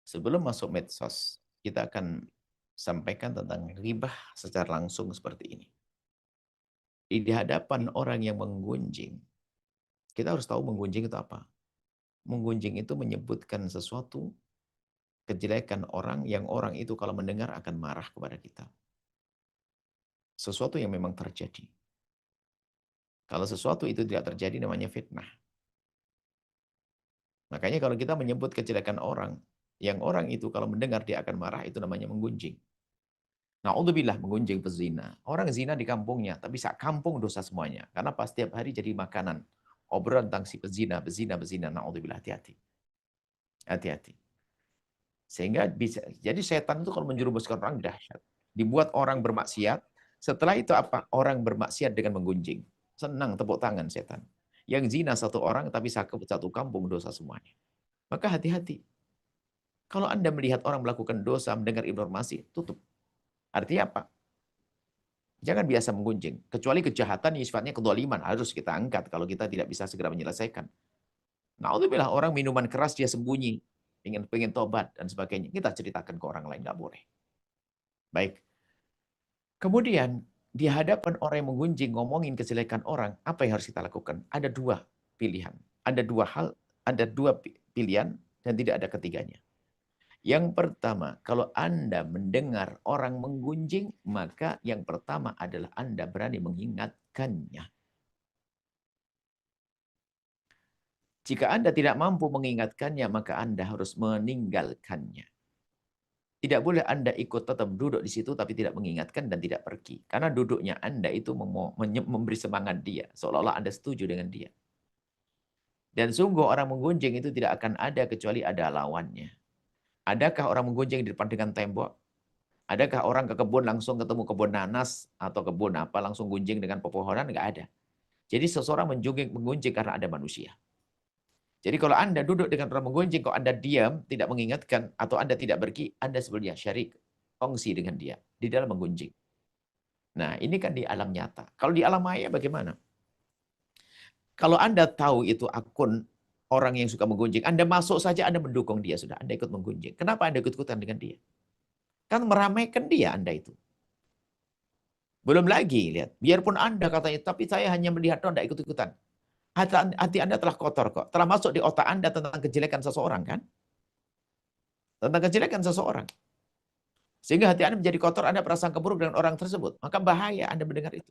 Sebelum masuk medsos, kita akan sampaikan tentang ghibah secara langsung seperti ini. Di hadapan orang yang menggunjing, kita harus tahu menggunjing itu apa. Menggunjing itu menyebutkan sesuatu kejelekan orang yang orang itu kalau mendengar akan marah kepada kita. Sesuatu yang memang terjadi. Kalau sesuatu itu tidak terjadi namanya fitnah. Makanya kalau kita menyebut kejelekan orang, yang orang itu kalau mendengar dia akan marah, itu namanya menggunjing. Na'udzubillah menggunjing pezina. Orang zina di kampungnya, tapi sak kampung dosa semuanya. Karena pas setiap hari jadi makanan. Obrolan tentang si pezina, bezina, bezina. Na'udzubillah, hati-hati. Hati-hati. Sehingga bisa, jadi setan itu kalau menjerumuskan orang dahsyat. Dibuat orang bermaksiat, setelah itu apa? Orang bermaksiat dengan menggunjing. Senang tepuk tangan setan. Yang zina satu orang, tapi satu kampung dosa semuanya. Maka hati-hati. Kalau Anda melihat orang melakukan dosa, mendengar informasi, tutup. Artinya apa? Jangan biasa menggunjing. Kecuali kejahatan yang sifatnya kedoliman. Harus kita angkat kalau kita tidak bisa segera menyelesaikan. Na'udzubillah orang minuman keras dia sembunyi. Pengen tobat dan sebagainya. Kita ceritakan ke orang lain. Nggak boleh. Baik. Kemudian di hadapan orang yang menggunjing, ngomongin kejelekan orang, apa yang harus kita lakukan? Ada dua pilihan. Ada dua hal, ada dua pilihan dan tidak ada ketiganya. Yang pertama, kalau Anda mendengar orang menggunjing, maka yang pertama adalah Anda berani mengingatkannya. Jika Anda tidak mampu mengingatkannya, maka Anda harus meninggalkannya. Tidak boleh Anda ikut tetap duduk di situ tapi tidak mengingatkan dan tidak pergi. Karena duduknya Anda itu memberi semangat dia. Seolah-olah Anda setuju dengan dia. Dan sungguh orang menggunjing itu tidak akan ada kecuali ada lawannya. Adakah orang menggunjing di depan dengan tembok? Adakah orang ke kebun langsung ketemu kebun nanas atau kebun apa langsung gunjing dengan pepohonan? Enggak ada. Jadi seseorang menggunjing karena ada manusia. Jadi kalau Anda duduk dengan orang menggunjing, kalau Anda diam, tidak mengingatkan, atau Anda tidak pergi, Anda sebenarnya syarik, kongsi dengan dia, di dalam menggunjing. Nah, ini kan di alam nyata. Kalau di alam maya bagaimana? Kalau Anda tahu itu akun orang yang suka menggunjing, Anda masuk saja, Anda mendukung dia, sudah. Anda ikut menggunjing. Kenapa Anda ikut-ikutan dengan dia? Kan meramaikan dia Anda itu. Belum lagi, lihat. Biarpun Anda katanya, tapi saya hanya melihat, tidak ikut-ikutan. Hati Anda telah kotor kok. Telah masuk di otak Anda tentang kejelekan seseorang kan? Tentang kejelekan seseorang. Sehingga hati Anda menjadi kotor, Anda prasangka buruk dengan orang tersebut. Maka bahaya Anda mendengar itu.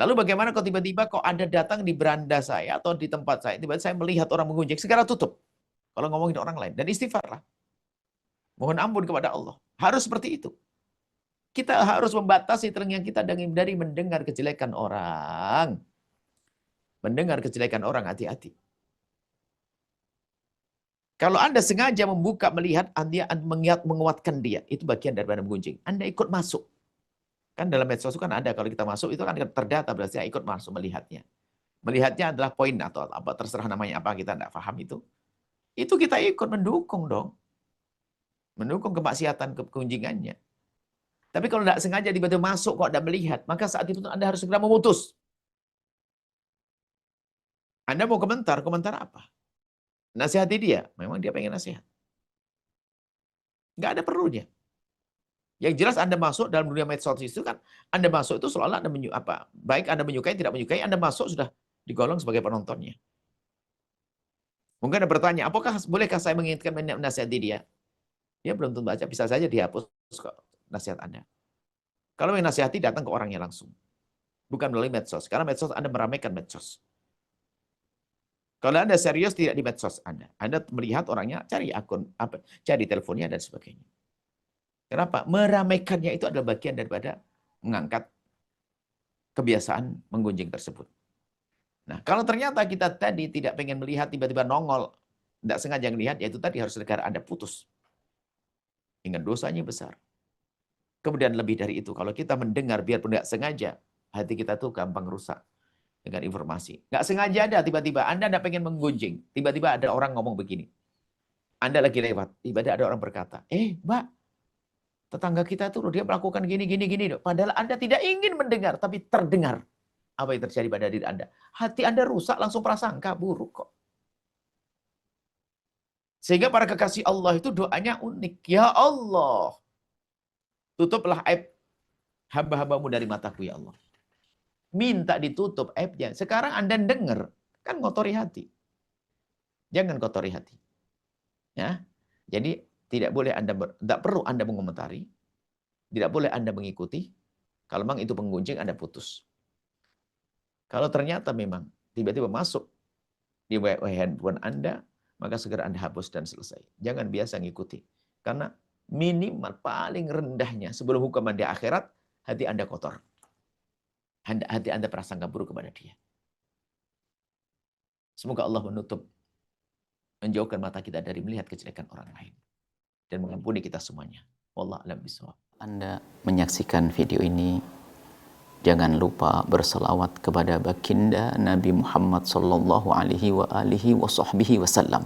Lalu bagaimana kalau tiba-tiba kok Anda datang di beranda saya atau di tempat saya, tiba-tiba saya melihat orang menggunjing, segera tutup. Kalau ngomongin orang lain. Dan istighfarlah. Mohon ampun kepada Allah. Harus seperti itu. Kita harus membatasi telinga kita dari mendengar kejelekan orang. Mendengar kejelekan orang, hati-hati. Kalau Anda sengaja membuka, melihat, Anda menguatkan dia. Itu bagian daripada menggunjing. Anda ikut masuk. Kan dalam medsos itu kan ada, kalau kita masuk, itu kan terdata, berarti saya ikut masuk melihatnya. Melihatnya adalah poin atau apa, terserah namanya apa, kita tidak paham itu. Itu kita ikut mendukung dong. Mendukung kemaksiatan, kekunjingannya. Tapi kalau tidak sengaja tiba-tiba masuk, kok tidak melihat, maka saat itu Anda harus segera memutus. Anda mau komentar apa? Nasihati dia, memang dia pengen nasihat. Nggak ada perlunya. Yang jelas Anda masuk dalam dunia medsos itu kan, Anda masuk itu seolah Anda baik Anda menyukai, tidak menyukai, Anda masuk sudah digolong sebagai penontonnya. Mungkin Anda bertanya, apakah bolehkah saya mengingatkan menasihati dia? Dia belum tentu baca, bisa saja dihapus kok nasihat Anda. Kalau yang nasihati datang ke orangnya langsung. Bukan melalui medsos. Karena medsos Anda meramaikan medsos. Kalau Anda serius tidak di medsos Anda. Anda melihat orangnya, cari akun, cari teleponnya dan sebagainya. Kenapa? Meramaikannya itu adalah bagian daripada mengangkat kebiasaan menggunjing tersebut. Nah, kalau ternyata kita tadi tidak pengen melihat tiba-tiba nongol, tidak sengaja melihat, yaitu tadi harus segera Anda putus. Ingat dosanya besar. Kemudian lebih dari itu, kalau kita mendengar biarpun tidak sengaja, hati kita tuh gampang rusak dengan informasi. Nggak sengaja ada tiba-tiba, Anda tidak pengen menggunjing, tiba-tiba ada orang ngomong begini. Anda lagi lewat, tiba-tiba ada orang berkata, Mbak, tetangga kita tuh dia melakukan gini, gini, gini. Padahal Anda tidak ingin mendengar, tapi terdengar apa yang terjadi pada diri Anda. Hati Anda rusak, langsung prasangka buruk kok. Sehingga para kekasih Allah itu doanya unik. Ya Allah, tutuplah aib hamba-hambamu dari mataku ya Allah. Minta ditutup aibnya. Sekarang Anda dengar, kan ngotori hati. Jangan kotori hati. Ya. Jadi tidak boleh tidak perlu Anda mengomentari, tidak boleh Anda mengikuti. Kalau memang itu penggunjing, Anda putus. Kalau ternyata memang tiba-tiba masuk di handphone Anda, maka segera Anda hapus dan selesai. Jangan biasa ngikuti. Karena minimal paling rendahnya sebelum hukuman di akhirat, hati Anda kotor. Hati Anda prasangka buruk kepada dia. Semoga Allah menjauhkan mata kita dari melihat kejelekan orang lain. Dan mengampuni kita semuanya. Wallahu a'lam bishawab. Anda menyaksikan video ini, jangan lupa berselawat kepada baginda Nabi Muhammad sallallahu alaihi wa alihi wa sahbihi wasallam.